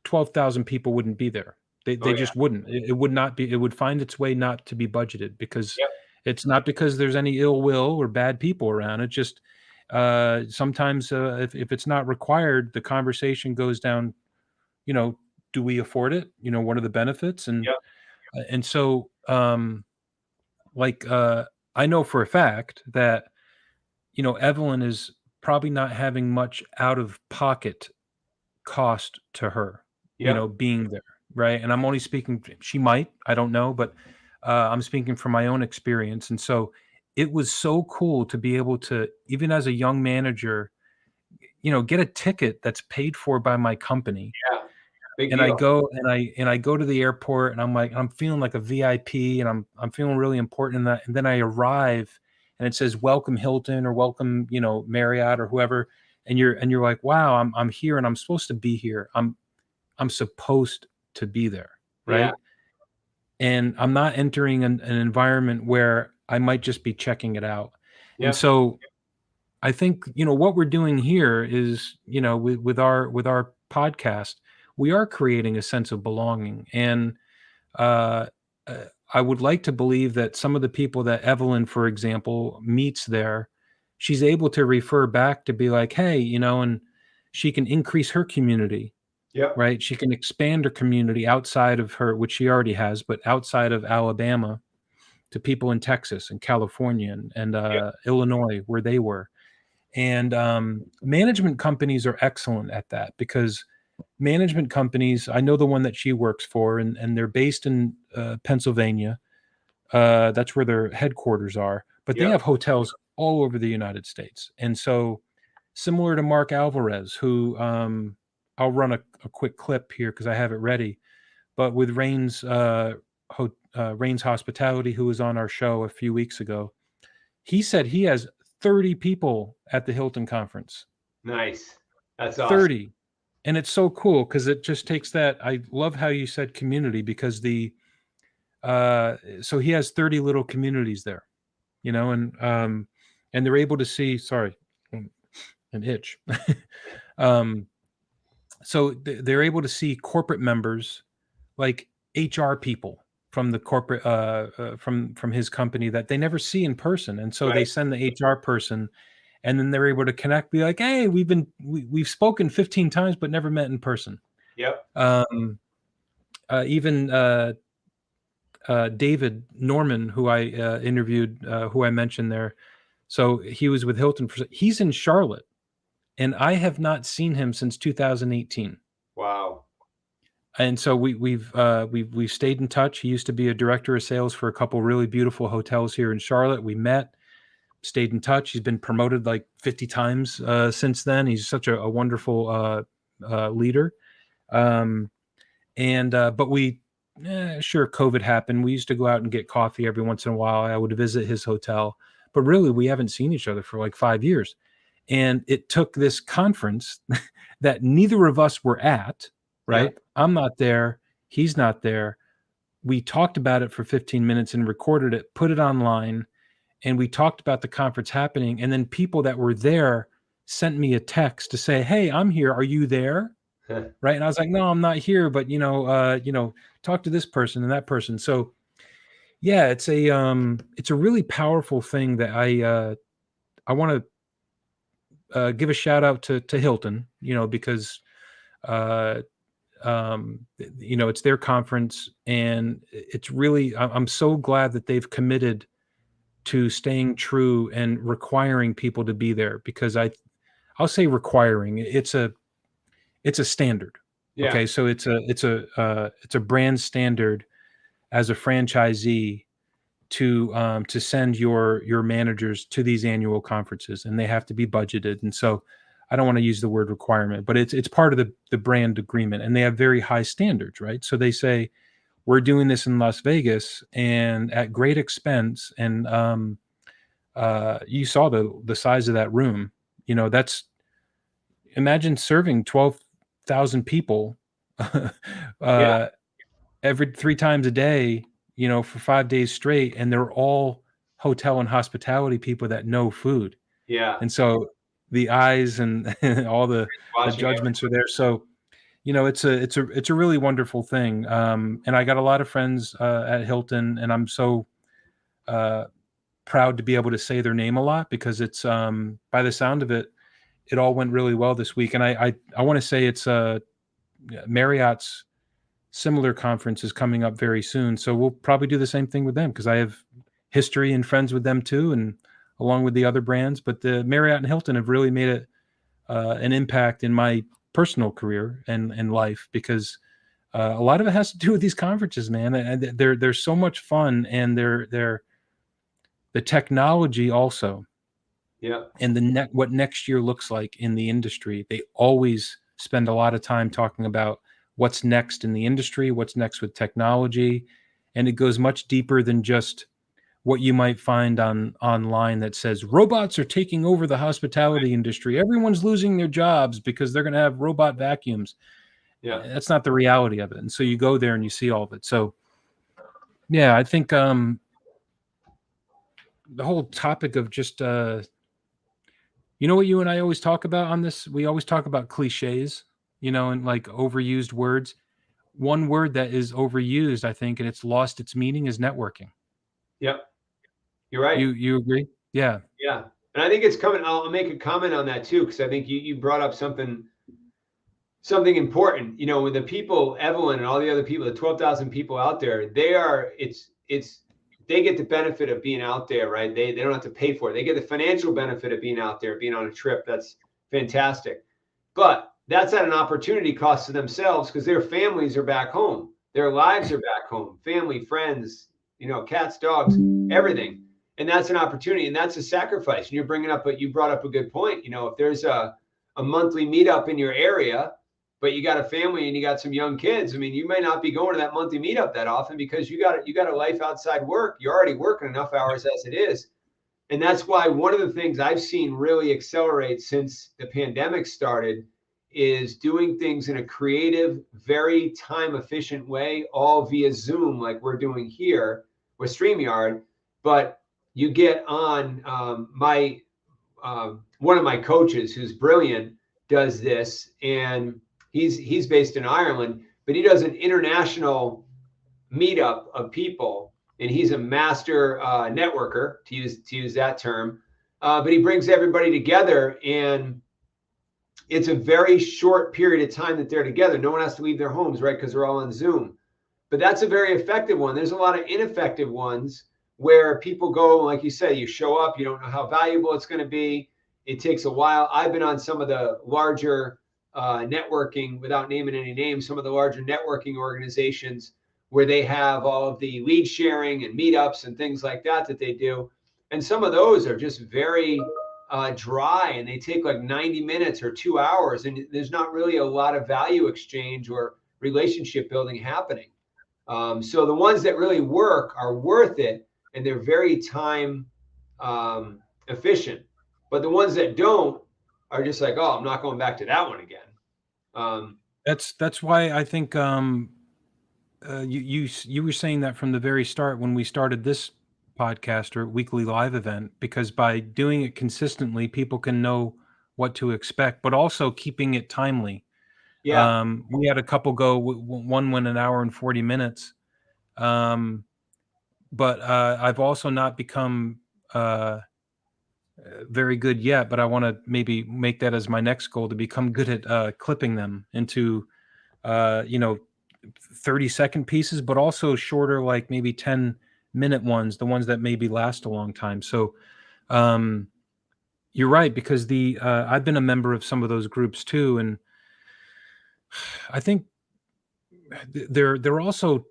12,000 people wouldn't be there. They just wouldn't. It would not be. It would find its way not to be budgeted, because Yep. it's not because there's any ill will or bad people around. It just sometimes if it's not required, the conversation goes down. Do we afford it? What are the benefits? And Yep. and so I know for a fact that Evelyn is probably not having much out of pocket cost to her, Yep. being there, right? And I'm only speaking, she might, I don't know, but I'm speaking from my own experience. And so it was so cool to be able to, even as a young manager, get a ticket that's paid for by my company. Yeah. Big And deal. I go to the airport, and I'm feeling like a VIP, and I'm feeling really important in that. And then I arrive, and it says welcome Hilton or welcome, Marriott or whoever. And you're like, wow, I'm here, and I'm supposed to be here. I'm supposed to be there. Right. Yeah. And I'm not entering an environment where I might just be checking it out. Yep. And so I think, what we're doing here is, with our podcast, we are creating a sense of belonging. And I would like to believe that some of the people that Evelyn, for example, meets there, she's able to refer back to be like, hey, and she can increase her community. Yep. Right. She can expand her community outside of her, which she already has, but outside of Alabama, to people in Texas and California and Illinois, where they were. And management companies are excellent at that, because management companies, I know the one that she works for, and they're based in Pennsylvania. That's where their headquarters are, but they Yep. have hotels all over the United States. And so similar to Mark Alvarez, who I'll run a quick clip here because I have it ready, but with Rains Hospitality, who was on our show a few weeks ago, he said he has 30 people at the Hilton conference. Nice. That's awesome. 30. And it's so cool because it just takes that. I love how you said community, because so he has 30 little communities there, and they're able to see, sorry, an itch. So they're able to see corporate members, like HR people from the corporate, from his company, that they never see in person. And so they send the HR person, and then they're able to connect, be like, hey, we've spoken 15 times, but never met in person. Yep. Even David Norman, who I interviewed, who I mentioned there. So he was with Hilton. He's in Charlotte, and I have not seen him since 2018. Wow. And so we've stayed in touch. He used to be a director of sales for a couple really beautiful hotels here in Charlotte. We met, stayed in touch. He's been promoted like 50 times since then. He's such a wonderful leader. But sure, COVID happened. We used to go out and get coffee every once in a while. I would visit his hotel, but really we haven't seen each other for like 5 years. And it took this conference that neither of us were at, right? Yeah. I'm not there. He's not there. We talked about it for 15 minutes and recorded it, put it online, and we talked about the conference happening. And then people that were there sent me a text to say, hey, I'm here. Are you there? Right. And I was like, no, I'm not here, but talk to this person and that person. So yeah, it's a really powerful thing that I want to give a shout out to Hilton, because it's their conference, and it's really, I'm so glad that they've committed to staying true and requiring people to be there, because I'll say requiring, it's a standard. Yeah. Okay. So it's a brand standard as a franchisee to send your managers to these annual conferences, and they have to be budgeted. And so I don't want to use the word requirement, but it's part of the brand agreement, and they have very high standards, right? So they say, we're doing this in Las Vegas and at great expense. And you saw the size of that room, imagine serving 12,000 people every 3 times a day, for 5 days straight. And they're all hotel and hospitality people that know food. Yeah. And so the eyes and all the Watching judgments are there. So, you know, it's a really wonderful thing. And I got a lot of friends at Hilton, and I'm so proud to be able to say their name a lot, because it's by the sound of it, it all went really well this week. And I want to say it's Marriott's similar conference is coming up very soon. So we'll probably do the same thing with them, because I have history and friends with them too, and along with the other brands. But the Marriott and Hilton have really made it an impact in my personal career and life, because a lot of it has to do with these conferences, man. And they're so much fun, and they're the technology also. Yeah. And what next year looks like in the industry. They always spend a lot of time talking about what's next in the industry, what's next with technology. And it goes much deeper than just what you might find online that says robots are taking over the hospitality industry. Everyone's losing their jobs because they're going to have robot vacuums. Yeah. That's not the reality of it. And so you go there and you see all of it. So yeah, I think the whole topic of just you know what you and I always talk about on this? We always talk about cliches, you know, and like overused words. One word that is overused, I think, and it's lost its meaning, is networking. Yep. You're right. You agree? Yeah. Yeah. And I think it's coming. I'll make a comment on that too, because I think you brought up something important. You know, with the people, Evelyn and all the other people, the 12,000 people out there, they get the benefit of being out there, right? They don't have to pay for it. They get the financial benefit of being out there, being on a trip. That's fantastic. But that's at an opportunity cost to themselves, because their families are back home. Their lives are back home. Family, friends, you know, cats, dogs, everything. And that's an opportunity, and that's a sacrifice. And you brought up a good point. You know, if there's a monthly meetup in your area, but you got a family and you got some young kids, I mean, you may not be going to that monthly meetup that often, because you got a life outside work. You're already working enough hours as it is. And that's why one of the things I've seen really accelerate since the pandemic started is doing things in a creative, very time efficient way, all via Zoom, like we're doing here with StreamYard. But you get on one of my coaches, who's brilliant, does this, and he's based in Ireland, but he does an international meetup of people, and he's a master networker, to use that term. But he brings everybody together, and it's a very short period of time that they're together. No one has to leave their homes, right? Because they're all on Zoom. But that's a very effective one. There's a lot of ineffective ones where people go, like you say, you show up, you don't know how valuable it's going to be. It takes a while. I've been on some of the larger networking, without naming any names, some of the larger networking organizations where they have all of the lead sharing and meetups and things like that they do. And some of those are just very dry, and they take like 90 minutes or 2 hours, and there's not really a lot of value exchange or relationship building happening. So the ones that really work are worth it, and they're very time efficient. But the ones that don't are just like, oh, I'm not going back to that one again. That's why I think you were saying that from the very start when we started this podcast or weekly live event, because by doing it consistently, people can know what to expect, but also keeping it timely. Yeah. We had a couple go, one went an hour and 40 minutes. But I've also not become very good yet, but I want to maybe make that as my next goal, to become good at clipping them into 30-second pieces, but also shorter, like maybe 10-minute ones, the ones that maybe last a long time. So you're right, because I've been a member of some of those groups too, and I think they're also,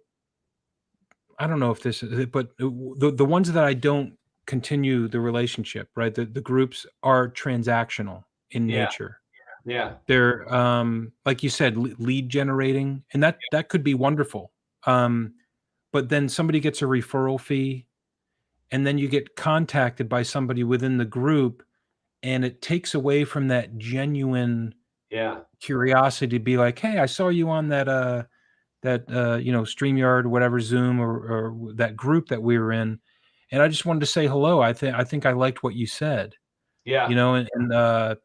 I don't know if this is it, but the ones that I don't continue the relationship, right? The groups are transactional in nature. Yeah. They're like you said, lead generating, and that could be wonderful. But then somebody gets a referral fee, and then you get contacted by somebody within the group, and it takes away from that genuine curiosity to be like, hey, I saw you on that StreamYard, whatever, Zoom, or that group that we were in, and I just wanted to say hello. I think I liked what you said. Yeah. And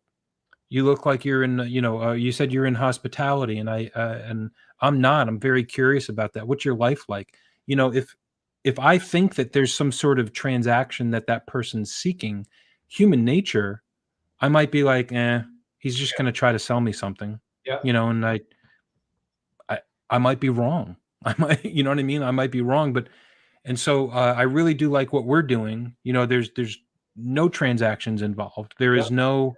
You look like you're in, you said you're in hospitality, and I'm not. I'm very curious about that. What's your life like? If I think that there's some sort of transaction that person's seeking, human nature, I might be like, he's just going to try to sell me something, Yeah. and I might be wrong. I might, you know what I mean? I might be wrong, and so I really do like what we're doing. There's no transactions involved. There is no,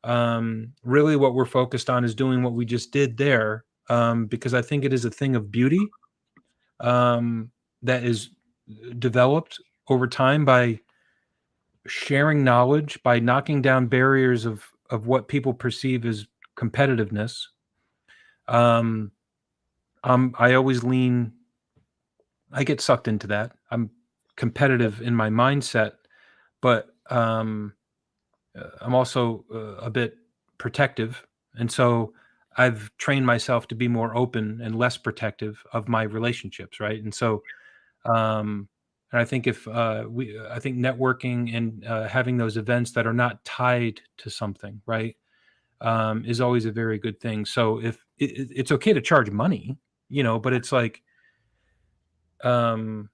really what we're focused on is doing what we just did there, because I think it is a thing of beauty, that is developed over time by sharing knowledge, by knocking down barriers of what people perceive as competitiveness. I always I get sucked into that. I'm competitive in my mindset, but I'm also a bit protective. And so I've trained myself to be more open and less protective of my relationships. Right. And so, and I think I think networking and having those events that are not tied to something, right, is always a very good thing. So if it's okay to charge money, but it's like, I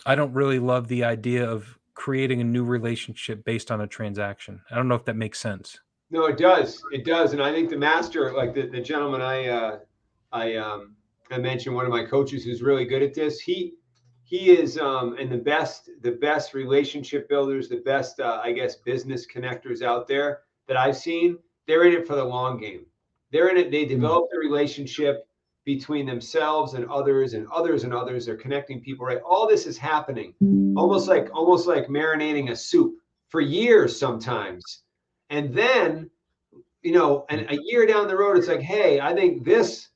don't really love the idea of creating a new relationship based on a transaction. I don't know if that makes sense. No, it does. It does. And I think the master, like the gentleman I mentioned, one of my coaches who's really good at this, he is and the best relationship builders, the best I guess business connectors out there that I've seen, they're in it for the long game. They're in it, they develop the relationship between themselves and others and others and others. They're connecting people, right? All this is happening almost like marinating a soup for years sometimes. And then, and a year down the road, it's like, hey, I think this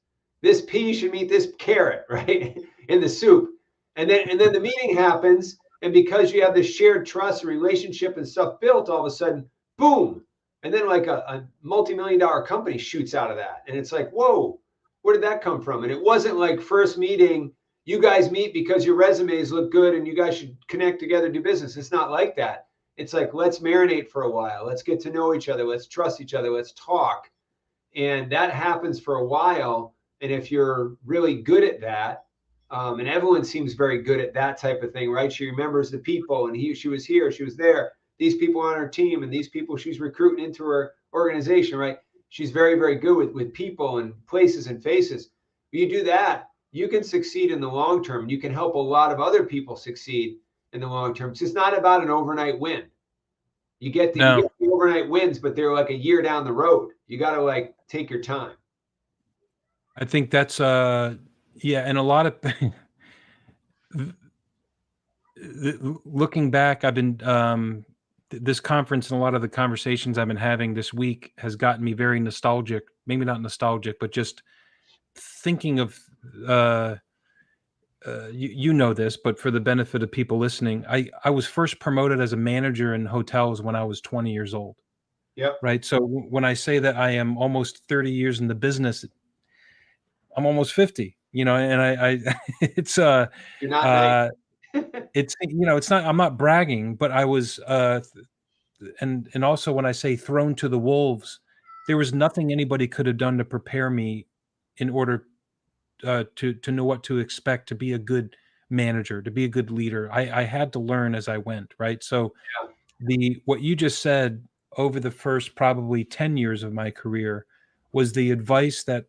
pea should meet this carrot, right? In the soup. And then the meeting happens. And because you have this shared trust and relationship and stuff built, all of a sudden, boom. And then like a multi-million-dollar company shoots out of that. And it's like, whoa, where did that come from? And it wasn't like first meeting, you guys meet because your resumes look good and you guys should connect together, do business. It's not like that. It's like, let's marinate for a while. Let's get to know each other. Let's trust each other. Let's talk. And that happens for a while. And if you're really good at that, and Evelyn seems very good at that type of thing, right? She remembers the people, and she was here, she was there. These people on her team, and these people she's recruiting into her organization, right? She's very, very good with people and places and faces. When you do that, you can succeed in the long term. You can help a lot of other people succeed in the long term. It's not about an overnight win. You get the overnight wins, but they're like a year down the road. You got to like take your time. I think that's yeah, and a lot of looking back, I've been this conference and a lot of the conversations I've been having this week has gotten me very nostalgic. Maybe not nostalgic, but just thinking of you know this, but for the benefit of people listening, I was first promoted as a manager in hotels when I was 20 years old. Yep. Right. So when I say that I am almost 30 years in the business, I'm almost 50, and I it's You're not it's it's not, I'm not bragging, but I was and also when I say thrown to the wolves, there was nothing anybody could have done to prepare me in order to know what to expect, to be a good manager, to be a good leader. I had to learn as I went, right? So what you just said over the first probably 10 years of my career was the advice that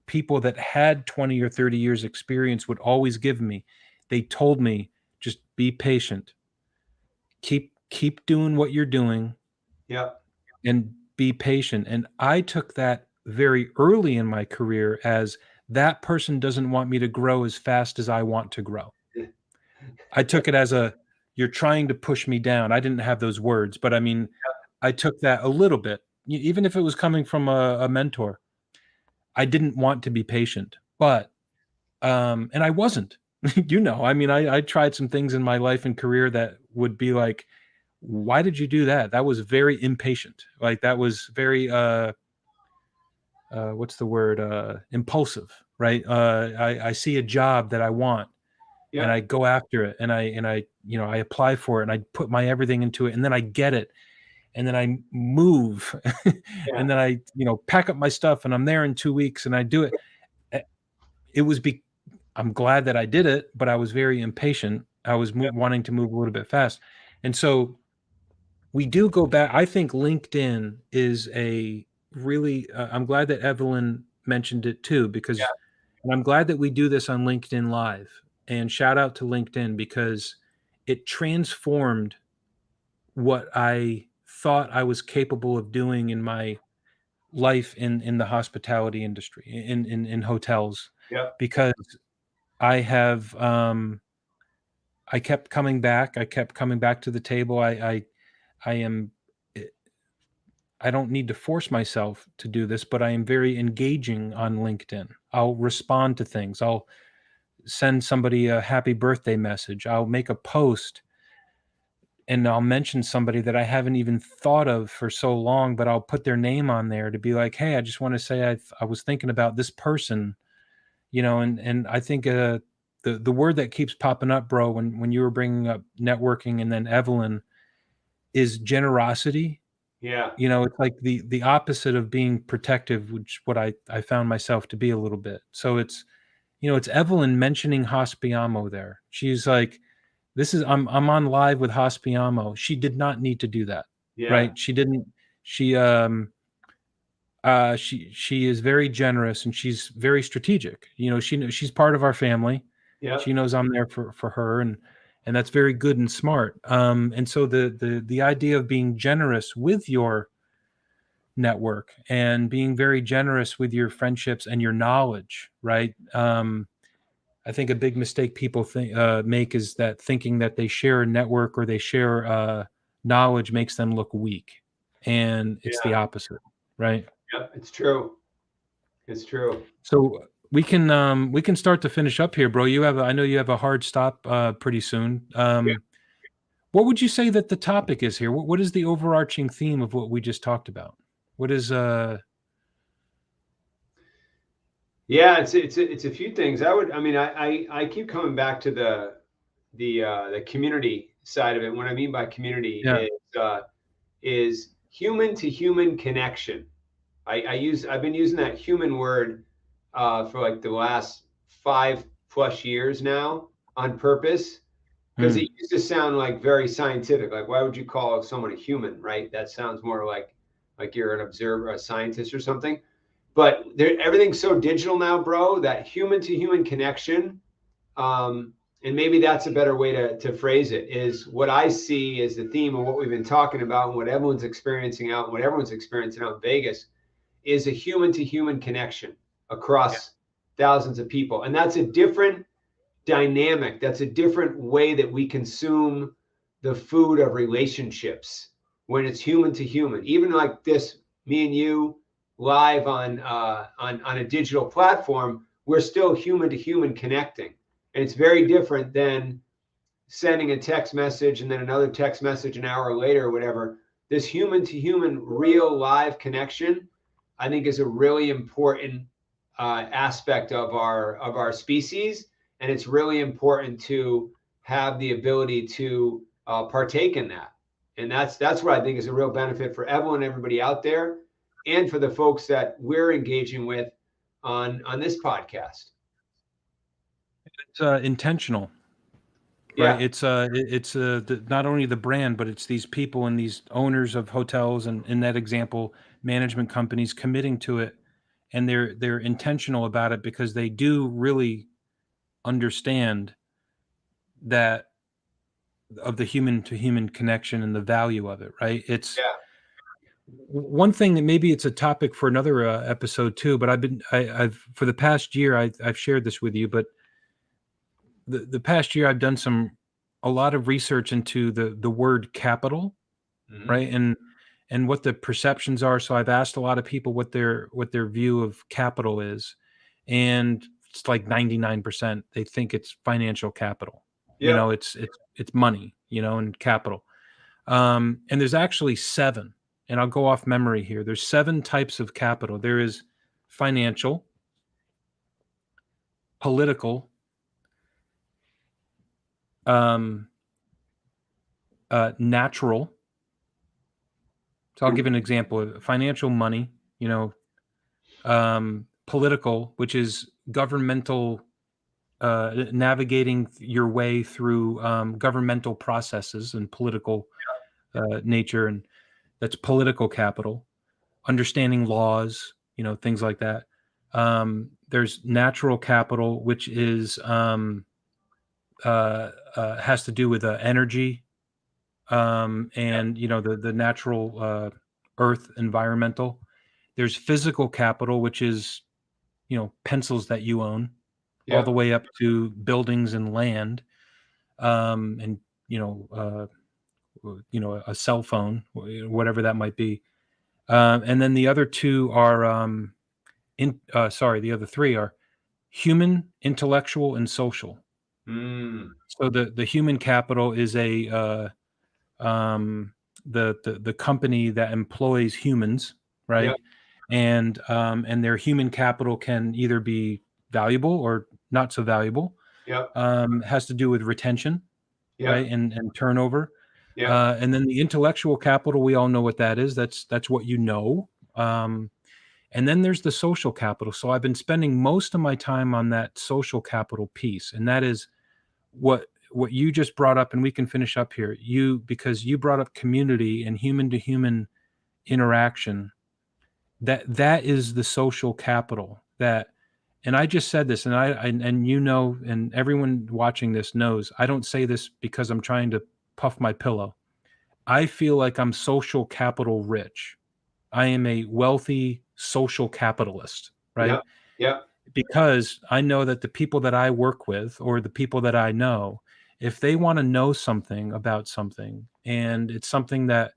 people that had 20 or 30 years experience would always give me. They told me, just be patient. Keep doing what you're doing. Yep. And be patient. And I took that very early in my career as that person doesn't want me to grow as fast as I want to grow. I took it as you're trying to push me down. I didn't have those words, but I mean, I took that a little bit, even if it was coming from a mentor. I didn't want to be patient, but, and I wasn't, I mean, I tried some things in my life and career that would be like, why did you do that? That was very impatient. Like that was very, what's the word? Impulsive, right? I see a job that I want and I go after it and I apply for it and I put my everything into it and then I get it. and then I move, Yeah. and then I, pack up my stuff, and I'm there in 2 weeks, and I do it. It was I'm glad that I did it, but I was very impatient. I was wanting to move a little bit fast, and so we do go back. I think LinkedIn is a really. I'm glad that Evelyn mentioned it too, because and I'm glad that we do this on LinkedIn Live. And shout out to LinkedIn, because it transformed what I thought I was capable of doing in my life in the hospitality industry, in hotels, Yep. because I have I kept coming back. I kept coming back to the table. I am I don't need to force myself to do this, but I am very engaging on LinkedIn. I'll respond to things. I'll send somebody a happy birthday message. I'll make a post and I'll mention somebody that I haven't even thought of for so long, but I'll put their name on there to be like, hey, I just want to say I was thinking about this person, and I think the word that keeps popping up, bro, when you were bringing up networking, and then Evelyn, is generosity. Yeah. It's like the opposite of being protective, which what I found myself to be a little bit. So it's Evelyn mentioning Hospiamo there. She's like, I'm on live with Hospiamo. She did not need to do that. Yeah. Right? She didn't. She is very generous, and she's very strategic. She's part of our family. Yeah. She knows I'm there for her, and that's very good and smart. And so the idea of being generous with your network and being very generous with your friendships and your knowledge, right? I think a big mistake people make is that thinking that they share a network or they share knowledge makes them look weak, and it's the opposite, right? Yep. It's true. It's true. So we can start to finish up here, bro. I know you have a hard stop pretty soon. What would you say that the topic is here? What is the overarching theme of what we just talked about? What is Yeah, it's a few things. I keep coming back to the community side of it. What I mean by community Yeah. is human to human connection. I've been using that human word for like the last 5+ years now on purpose, because it used to sound like very scientific. Like, why would you call someone a human, right? That sounds more like you're an observer, a scientist or something. But everything's so digital now, bro, that human to human connection, and maybe that's a better way to phrase it, is what I see as the theme of what we've been talking about and what everyone's experiencing out and what everyone's experiencing out in Vegas is a human to human connection across thousands of people. And that's a different dynamic. That's a different way that we consume the food of relationships when it's human to human. Even like this, me and you live on a digital platform, we're still human to human connecting. And it's very different than sending a text message and then another text message an hour later or whatever. This human to human real live connection, I think, is a really important aspect of our species, and it's really important to have the ability to partake in that. And that's what I think is a real benefit for Evelyn and everybody out there, and for the folks that we're engaging with on this podcast. It's intentional, right? It's not only the brand, but it's these people and these owners of hotels, and in that example, management companies committing to it, and they're intentional about it because they do really understand that of the human to human connection and the value of it, right? It's one thing that maybe it's a topic for another episode too, but I've for the past year, I've shared this with you, but the past year I've done a lot of research into the word capital, right? And what the perceptions are. So I've asked a lot of people what their view of capital is, and it's like 99% they think it's financial capital. It's money, and capital. And there's actually 7, and I'll go off memory here. There's 7 types of capital. There is financial, political, natural, So I'll give an example: financial money, political, which is governmental, navigating your way through governmental processes and political nature, and that's political capital. Understanding laws, things like that. There's natural capital, which is has to do with energy, and the natural earth environmental. There's physical capital, which is pencils that you own, all the way up to buildings and land, and a cell phone, whatever that might be. And then the other two are the other three are human, intellectual, and social. So the human capital is the company that employs humans, right? Yep. And their human capital can either be valuable or not so valuable. Yep. Has to do with retention, Yep. right? And turnover. Yeah. And then the intellectual capital, we all know what that is. That's what you know. And then there's the social capital. So I've been spending most of my time on that social capital piece, and that is what you just brought up, and we can finish up here. Because you brought up community and human to human interaction. That is the social capital. And I just said this, and and everyone watching this knows, I don't say this because I'm trying to puff my pillow. I feel like I'm social capital rich. I am a wealthy social capitalist, right? Yeah. Because I know that the people that I work with, or the people that I know, if they want to know something about something, and it's something that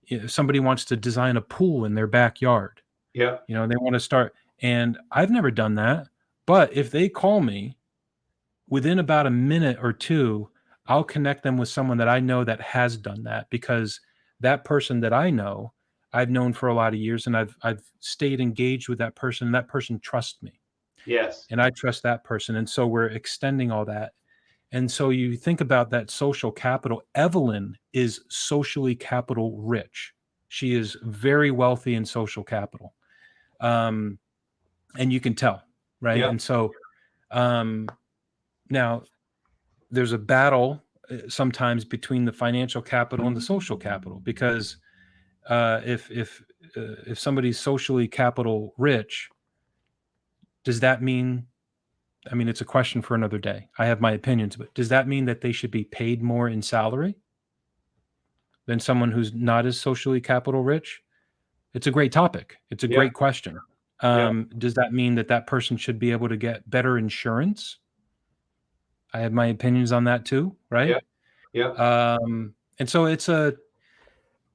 if somebody wants to design a pool in their backyard, Yeah. they want to start, and I've never done that, but if they call me, within about a minute or two, I'll connect them with someone that I know that has done that, because that person that I know, I've known for a lot of years, and I've stayed engaged with that person, and that person trusts me. Yes. And I trust that person. And so we're extending all that. And so you think about that social capital. Evelyn is socially capital rich. She is very wealthy in social capital. And you can tell, right? Yeah. And so now there's a battle sometimes between the financial capital and the social capital, because if somebody's socially capital rich, does that mean, it's a question for another day. I have my opinions, but does that mean that they should be paid more in salary than someone who's not as socially capital rich? It's a great topic. It's a great question. Does that mean that person should be able to get better insurance? I have my opinions on that too, right? Yeah. And so it's a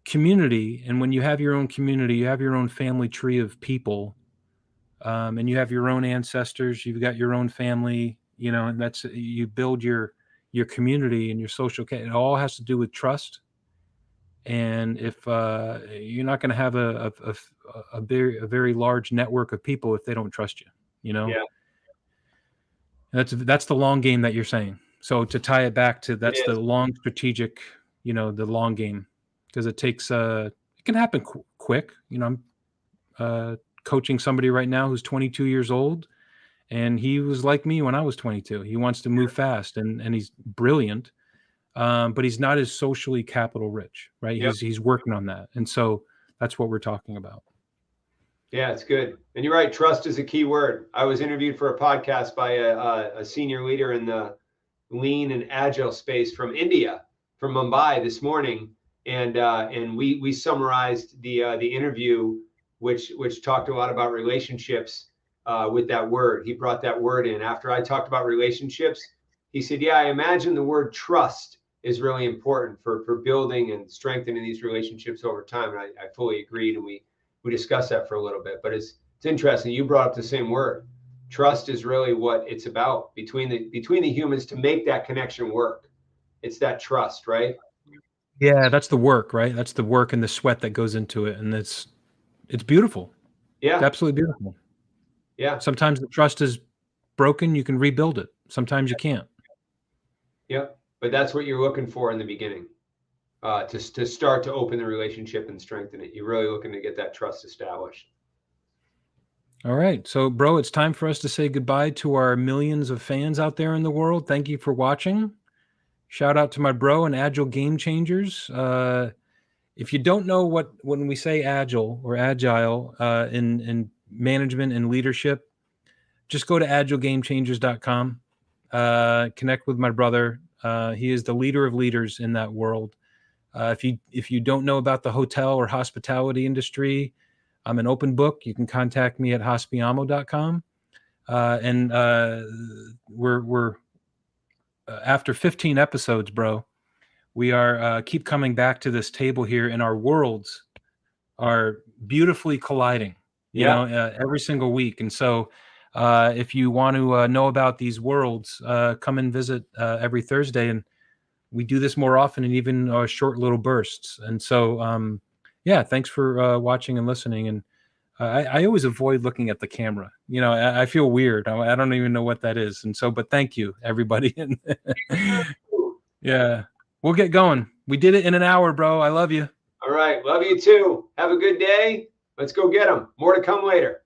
community, and when you have your own community, you have your own family tree of people, and you have your own ancestors, you've got your own family, and that's, you build your community and your social. It all has to do with trust. And if you're not going to have a very large network of people if they don't trust you, Yeah. That's the long game that you're saying. So to tie it back to, that's the long strategic, the long game, because it takes it can happen quick. I'm coaching somebody right now who's 22 years old, and he was like me when I was 22. He wants to move fast, and he's brilliant, but he's not as socially capital rich, right? He's working on that, and so that's what we're talking about. Yeah, it's good. And you're right. Trust is a key word. I was interviewed for a podcast by a senior leader in the lean and agile space from India, from Mumbai this morning. And we summarized the interview, which talked a lot about relationships with that word. He brought that word in. After I talked about relationships, he said, yeah, I imagine the word trust is really important for building and strengthening these relationships over time. And I fully agreed. And we discussed that for a little bit, but it's interesting. You brought up the same word. Trust is really what it's about between the humans to make that connection work. It's that trust, right? Yeah, that's the work, right? That's the work and the sweat that goes into it. And it's beautiful. Yeah. It's absolutely beautiful. Yeah. Sometimes the trust is broken. You can rebuild it. Sometimes you can't. Yep. But that's what you're looking for in the beginning. to start to open the relationship and strengthen it. You're really looking to get that trust established. All right. So, bro, it's time for us to say goodbye to our millions of fans out there in the world. Thank you for watching. Shout out to my bro and Agile Game Changers. If you don't know when we say agile or agile in management and leadership, just go to agilegamechangers.com. Connect with my brother. He is the leader of leaders in that world. If you don't know about the hotel or hospitality industry, I'm an open book. You can contact me at hospiamo.com. We're after 15 episodes, bro, we are keep coming back to this table here, and our worlds are beautifully colliding, you know, every single week. And so if you want to know about these worlds, come and visit every Thursday. And we do this more often and even short little bursts. And so, yeah, thanks for watching and listening. And I always avoid looking at the camera. You know, I feel weird. I don't even know what that is. And so, but thank you, everybody. Yeah, we'll get going. We did it in an hour, bro. I love you. All right. Love you too. Have a good day. Let's go get them. More to come later.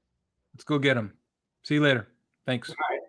Let's go get them. See you later. Thanks. All right.